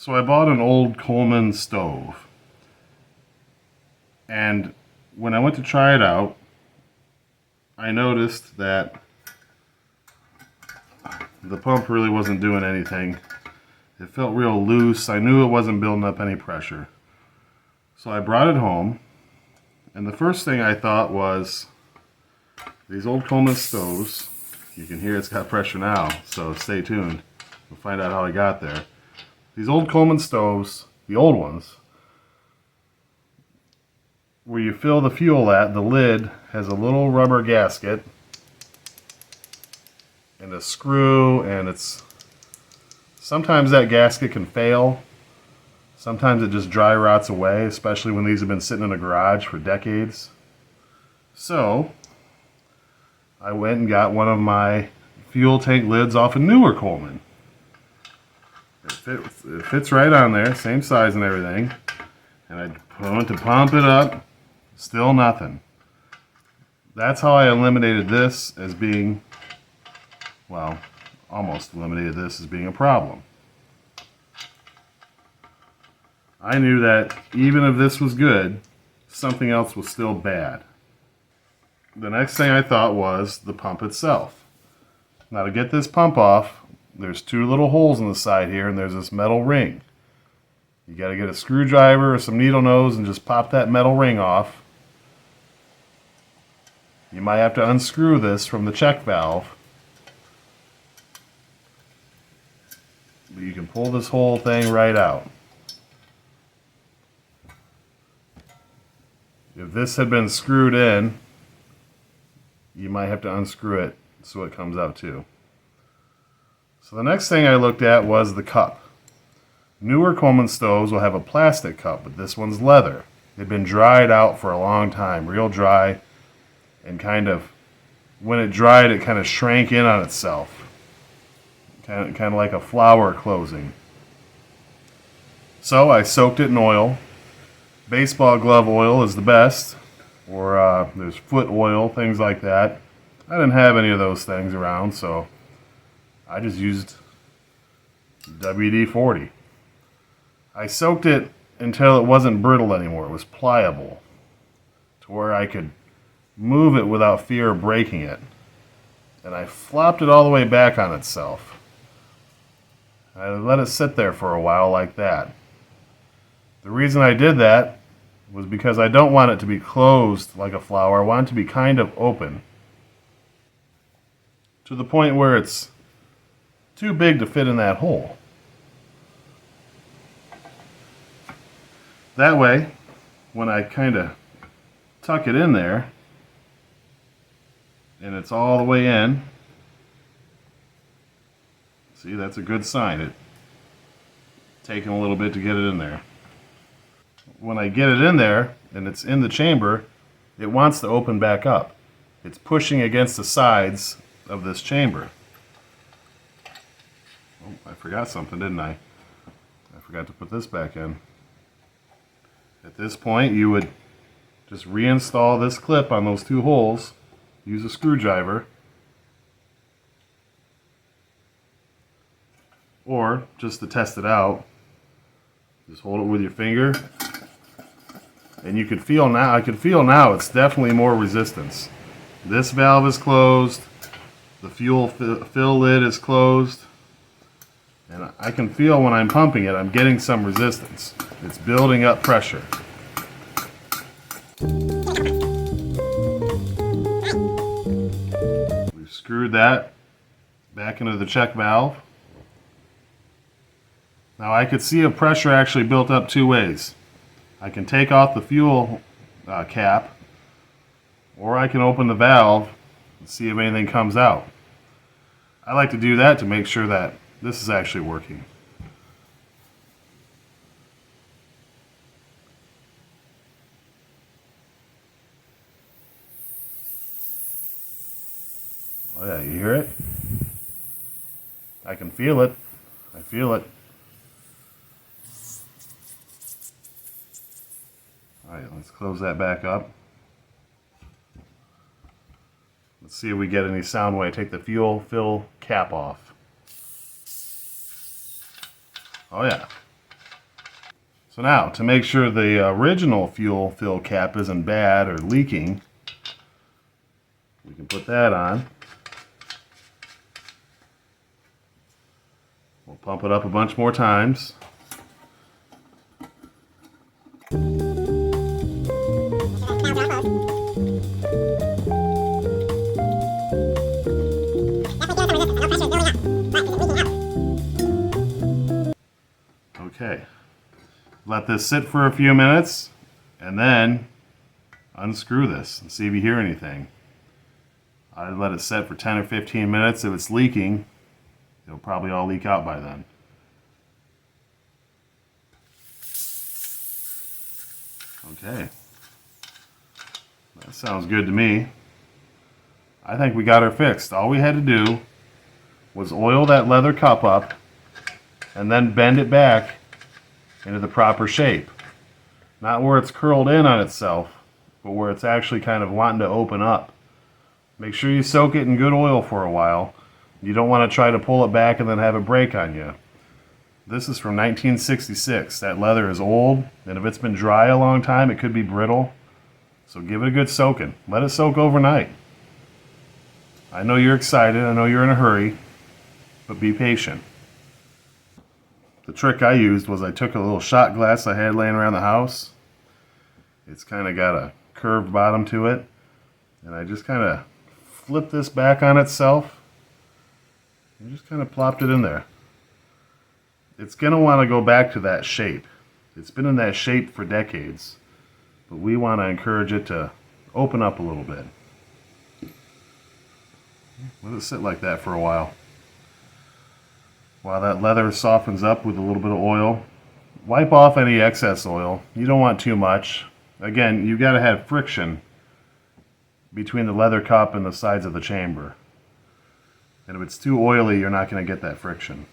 So I bought an old Coleman stove, and when I went to try it out, I noticed that the pump really wasn't doing anything. It felt real loose. I knew it wasn't building up any pressure. So I brought it home, and the first thing I thought was, these old Coleman stoves, you can hear it's got pressure now, so stay tuned. We'll find out how I got there. These old Coleman stoves, the old ones, where you fill the fuel at, the lid has a little rubber gasket and a screw, and sometimes that gasket can fail. Sometimes it just dry rots away, especially when these have been sitting in a garage for decades. So I went and got one of my fuel tank lids off a newer Coleman. It fits right on there, same size and everything. And I went to pump it up, still nothing. That's how I eliminated this as being, well, almost eliminated this as being a problem. I knew that even if this was good, something else was still bad. The next thing I thought was the pump itself. Now to get this pump off, there's two little holes in the side here, and there's this metal ring. You got to get a screwdriver or some needle nose and just pop that metal ring off. You might have to unscrew this from the check valve. But you can pull this whole thing right out. If this had been screwed in, you might have to unscrew it so it comes out too. So the next thing I looked at was the cup. Newer Coleman stoves will have a plastic cup, but this one's leather. It'd been dried out for a long time, real dry, and when it dried, it kind of shrank in on itself. Kind of like a flower closing. So I soaked it in oil. Baseball glove oil is the best, or there's foot oil, things like that. I didn't have any of those things around, so I just used WD-40. I soaked it until it wasn't brittle anymore. It was pliable to where I could move it without fear of breaking it. And I flopped it all the way back on itself. I let it sit there for a while like that. The reason I did that was because I don't want it to be closed like a flower. I want it to be kind of open, to the point where it's too big to fit in that hole. That way, when I kind of tuck it in there, and it's all the way in, see, that's a good sign. It's taking a little bit to get it in there. When I get it in there, and it's in the chamber, it wants to open back up. It's pushing against the sides of this chamber. Oh, I forgot something, didn't I? I forgot to put this back in. At this point, you would just reinstall this clip on those two holes, use a screwdriver, or just to test it out, just hold it with your finger, and you can feel now, I can feel now it's definitely more resistance. This valve is closed, the fuel fill lid is closed, and I can feel when I'm pumping it, I'm getting some resistance. It's building up pressure. We've screwed that back into the check valve. Now I could see a pressure actually built up two ways. I can take off the fuel cap, or I can open the valve and see if anything comes out. I like to do that to make sure that this is actually working. Oh yeah, you hear it? I can feel it. I feel it. Alright, let's close that back up. Let's see if we get any sound when I take the fuel fill cap off. Oh yeah, So now, to make sure the original fuel fill cap isn't bad or leaking, we can put that on. We'll pump it up a bunch more times. Okay. Let this sit for a few minutes and then unscrew this and see if you hear anything. I let it set for 10 or 15 minutes. If it's leaking, it'll probably all leak out by then. Okay. That sounds good to me. I think we got her fixed. All we had to do was oil that leather cup up and then bend it back into the proper shape. Not where it's curled in on itself, but where it's actually kind of wanting to open up. Make sure you soak it in good oil for a while. You don't want to try to pull it back and then have it break on you. This is from 1966. That leather is old, and if it's been dry a long time, it could be brittle. So give it a good soaking. Let it soak overnight. I know you're excited, I know you're in a hurry, but be patient. The trick I used was I took a little shot glass I had laying around the house. It's kind of got a curved bottom to it, and I just kind of flipped this back on itself and just kind of plopped it in there. It's going to want to go back to that shape. It's been in that shape for decades, but we want to encourage it to open up a little bit. Let it sit like that for a while. While that leather softens up with a little bit of oil, wipe off any excess oil. You don't want too much. Again, you've got to have friction between the leather cup and the sides of the chamber. And if it's too oily, you're not going to get that friction.